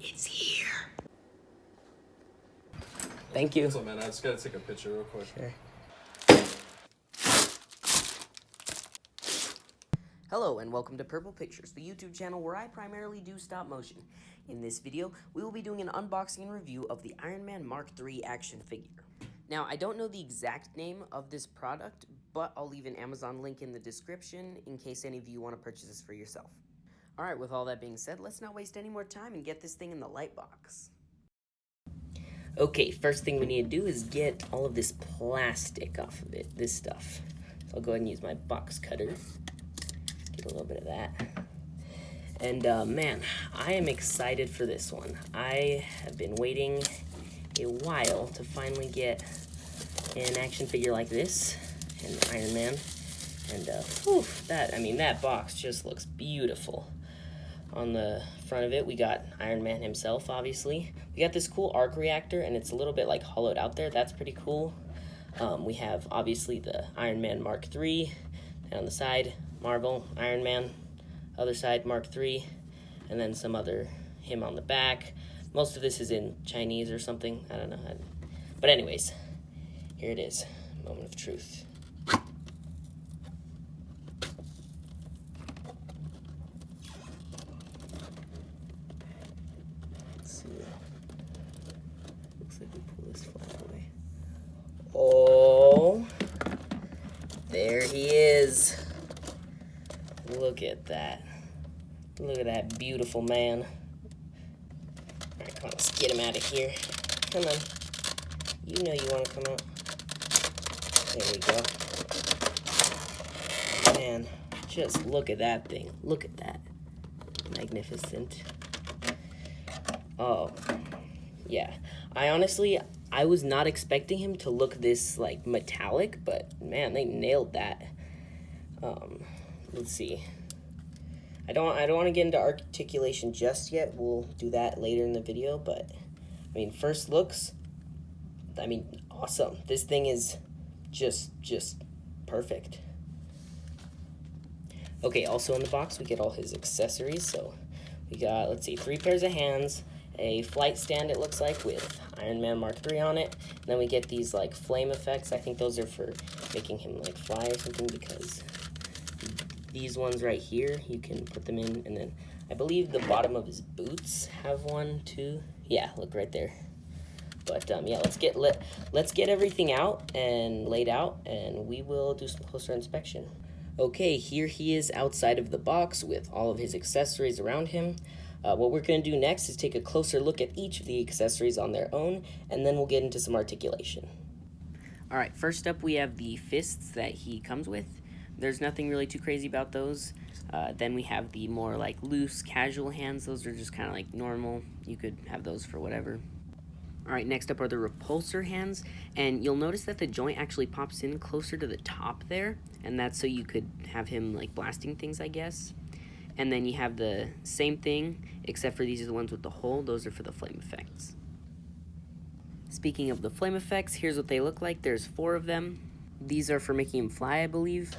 It's here. Thank you. What's up, man? I just gotta take a picture real quick. Sure. Hello and welcome to Purple Pictures, the YouTube channel where I primarily do stop motion. In this video, we will be doing an unboxing and review of the Iron Man Mark III action figure. Now, I don't know the exact name of this product, but I'll leave an Amazon link in the description in case any of you want to purchase this for yourself. Alright, with all that being said, let's not waste any more time and get this thing in the light box. Okay, first thing we need to do is get all of this plastic off of it, this stuff. So I'll go ahead and use my box cutter. Get a little bit of that. And man, I am excited for this one. I have been waiting a while to finally get an action figure like this, and Iron Man. And whew, that box just looks beautiful. On the front of it, we got Iron Man himself, obviously. We got this cool arc reactor, and it's a little bit like hollowed out there. That's pretty cool. We have, obviously, the Iron Man Mark III. And on the side, Marvel, Iron Man. Other side, Mark III. And then some other him on the back. Most of this is in Chinese or something. I don't know. But anyways, here it is. Moment of truth. Oh, there he is. Look at that. Look at that beautiful man. Alright, come on, let's get him out of here. Come on. You know you want to come out. There we go. Man, just look at that thing. Look at that. Magnificent. Oh, yeah. I was not expecting him to look this, like, metallic, but, man, they nailed that. Let's see. I don't want to get into articulation just yet. We'll do that later in the video, but, I mean, first looks, I mean, awesome. This thing is just perfect. Okay, also in the box, we get all his accessories. So, we got, let's see, 3 pairs of hands, a flight stand, it looks like, with Iron Man Mark III on it. And then we get these, like, flame effects. I think those are for making him, like, fly or something, because these ones right here, you can put them in. And then I believe the bottom of his boots have one, too. Yeah, look right there. But, yeah, let's get everything out and laid out, and we will do some closer inspection. Okay, here he is outside of the box with all of his accessories around him. What we're going to do next is take a closer look at each of the accessories on their own, and then we'll get into some articulation. Alright, first up we have the fists that he comes with. There's nothing really too crazy about those. Then we have the more like loose, casual hands. Those are just kind of like normal. You could have those for whatever. Alright, next up are the repulsor hands, and you'll notice that the joint actually pops in closer to the top there, and that's so you could have him like blasting things, I guess. And then you have the same thing, except for these are the ones with the hole. Those are for the flame effects. Speaking of the flame effects, here's what they look like. There's 4 of them. These are for making him fly, I believe.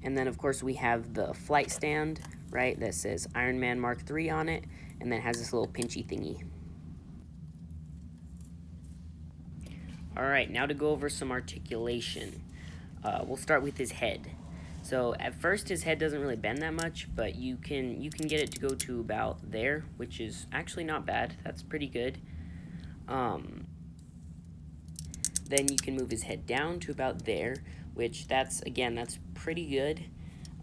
And then, of course, we have the flight stand, right, that says Iron Man Mark III on it, and then has this little pinchy thingy. Alright, now to go over some articulation. We'll start with his head. So at first his head doesn't really bend that much, but you can get it to go to about there, which is actually not bad. That's pretty good. Then you can move his head down to about there, which that's pretty good.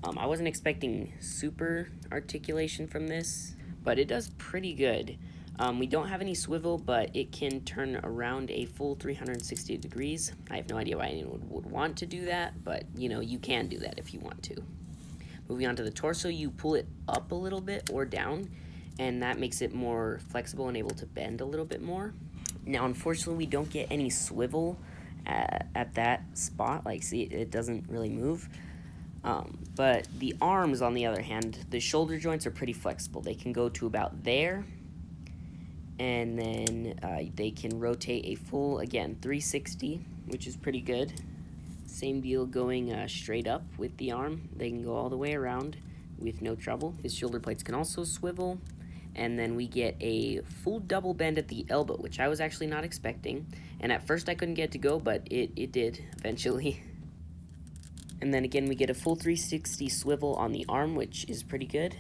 I wasn't expecting super articulation from this, but it does pretty good. We don't have any swivel, but it can turn around a full 360 degrees. I have no idea why anyone would want to do that, but, you know, you can do that if you want to. Moving on to the torso, you pull it up a little bit or down, and that makes it more flexible and able to bend a little bit more. Now, unfortunately, we don't get any swivel at that spot. Like, see, it doesn't really move. But the arms, on the other hand, the shoulder joints are pretty flexible. They can go to about there, and then they can rotate a full, again, 360, which is pretty good. Same deal going straight up with the arm. They can go all the way around with no trouble. His shoulder plates can also swivel, and then we get a full double bend at the elbow, which I was actually not expecting. And at first I couldn't get it to go, but it did eventually. And then again, we get a full 360 swivel on the arm, which is pretty good.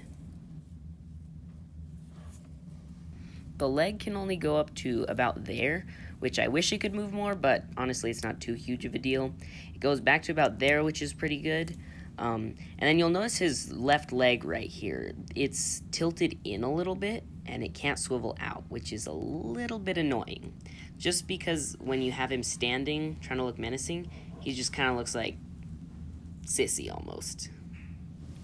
The leg can only go up to about there, which I wish it could move more, but honestly, it's not too huge of a deal. It goes back to about there, which is pretty good. And then you'll notice his left leg right here. It's tilted in a little bit, and it can't swivel out, which is a little bit annoying. Just because when you have him standing, trying to look menacing, he just kind of looks like sissy almost.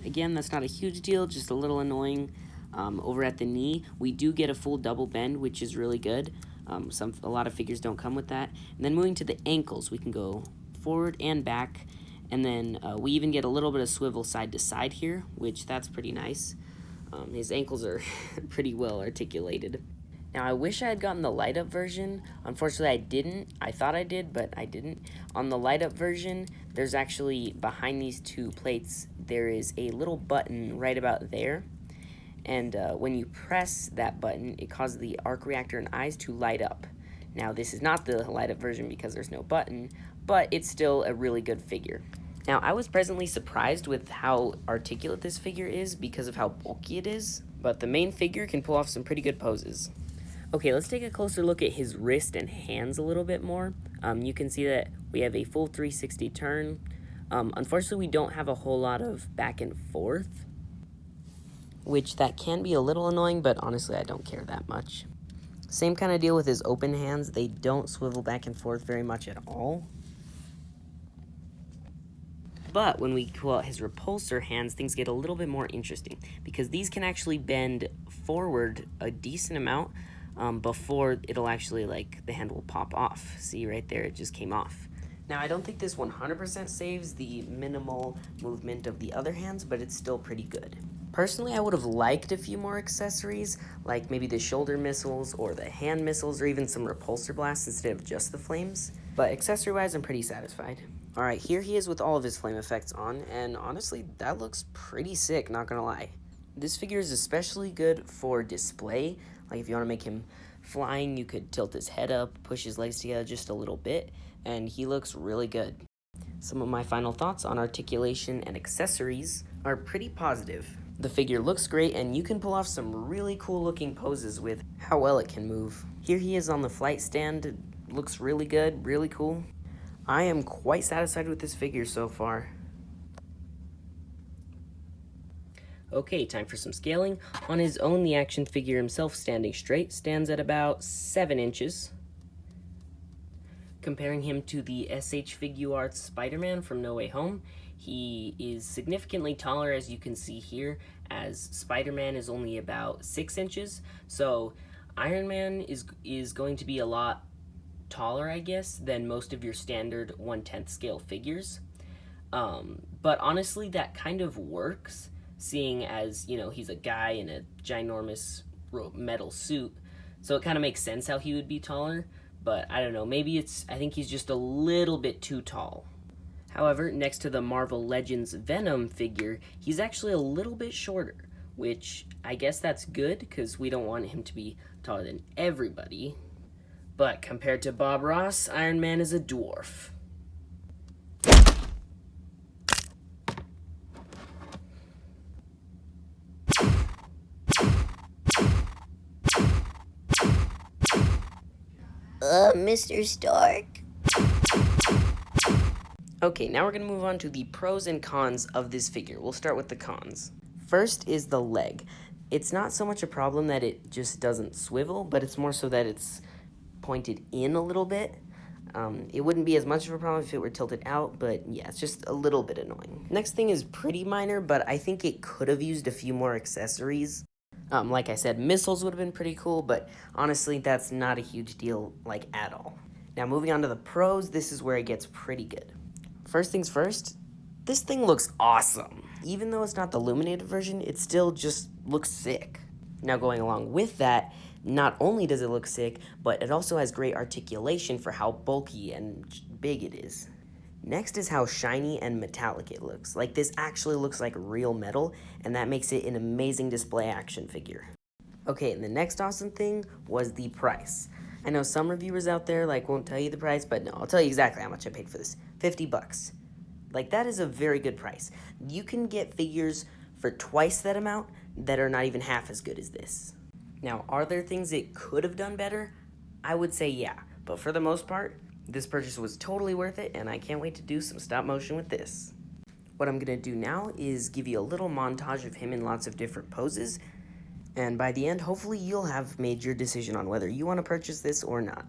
Again, that's not a huge deal, just a little annoying. Over at the knee, we do get a full double bend, which is really good. A lot of figures don't come with that. And then moving to the ankles, we can go forward and back. And then we even get a little bit of swivel side to side here, which that's pretty nice. His ankles are pretty well articulated. Now, I wish I had gotten the light-up version. Unfortunately, I didn't. I thought I did, but I didn't. On the light-up version, there's actually, behind these two plates, there is a little button right about there. And when you press that button, it causes the arc reactor and eyes to light up. Now, this is not the light-up version because there's no button, but it's still a really good figure. Now, I was presently surprised with how articulate this figure is because of how bulky it is, but the main figure can pull off some pretty good poses. Okay, let's take a closer look at his wrist and hands a little bit more. You can see that we have a full 360 turn. Unfortunately, we don't have a whole lot of back and forth, which that can be a little annoying, but honestly, I don't care that much. Same kind of deal with his open hands. They don't swivel back and forth very much at all. But when we pull out his repulsor hands, things get a little bit more interesting because these can actually bend forward a decent amount before it'll actually, like, the hand will pop off. See right there, it just came off. Now, I don't think this 100% saves the minimal movement of the other hands, but it's still pretty good. Personally, I would have liked a few more accessories, like maybe the shoulder missiles or the hand missiles or even some repulsor blasts instead of just the flames. But accessory-wise, I'm pretty satisfied. Alright, here he is with all of his flame effects on, and honestly, that looks pretty sick, not gonna lie. This figure is especially good for display. Like if you want to make him flying, you could tilt his head up, push his legs together just a little bit, and he looks really good. Some of my final thoughts on articulation and accessories are pretty positive. The figure looks great, and you can pull off some really cool looking poses with how well it can move. Here he is on the flight stand. It looks really good, really cool. I am quite satisfied with this figure so far. Okay, time for some scaling. On his own, the action figure himself standing straight stands at about 7 inches. Comparing him to the SH Figuarts Spider-Man from No Way Home, he is significantly taller, as you can see here, as Spider-Man is only about 6 inches. So Iron Man is going to be a lot taller, I guess, than most of your standard 1/10 scale figures. But honestly, that kind of works, seeing as, you know, he's a guy in a ginormous metal suit. So it kind of makes sense how he would be taller. But I don't know, maybe I think he's just a little bit too tall. However, next to the Marvel Legends Venom figure, he's actually a little bit shorter, which I guess that's good because we don't want him to be taller than everybody. But compared to Bob Ross, Iron Man is a dwarf. Mr. Stark? Okay, now we're going to move on to the pros and cons of this figure. We'll start with the cons. First is the leg. It's not so much a problem that it just doesn't swivel, but it's more so that it's pointed in a little bit. It wouldn't be as much of a problem if it were tilted out, but yeah, it's just a little bit annoying. Next thing is pretty minor, but I think it could have used a few more accessories. Like I said, missiles would have been pretty cool, but honestly, that's not a huge deal, like, at all. Now, moving on to the pros, this is where it gets pretty good. First things first, this thing looks awesome. Even though it's not the illuminated version, it still just looks sick. Now, going along with that, not only does it look sick, but it also has great articulation for how bulky and big it is. Next is how shiny and metallic it looks. Like, this actually looks like real metal, and that makes it an amazing display action figure. Okay, and the next awesome thing was the price. I know some reviewers out there won't tell you the price, but no, I'll tell you exactly how much I paid for this. $50. That is a very good price. You can get figures for twice that amount that are not even half as good as this. Now, are there things it could have done better? I would say yeah, but for the most part, this purchase was totally worth it, and I can't wait to do some stop motion with this. What I'm gonna do now is give you a little montage of him in lots of different poses, and by the end, hopefully you'll have made your decision on whether you want to purchase this or not.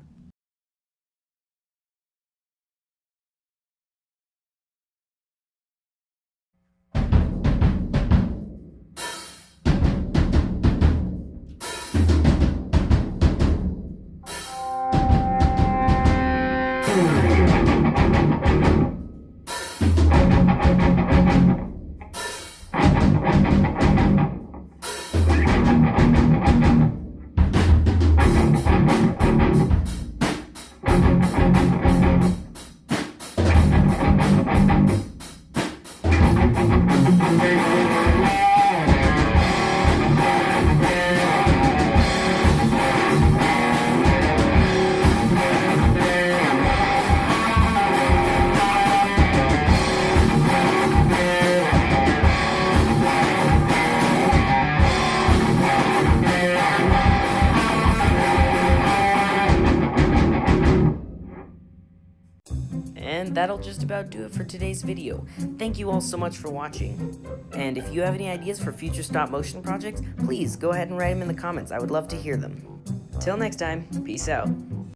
And that'll just about do it for today's video. Thank you all so much for watching. And if you have any ideas for future stop motion projects, please go ahead and write them in the comments. I would love to hear them. Till next time, peace out.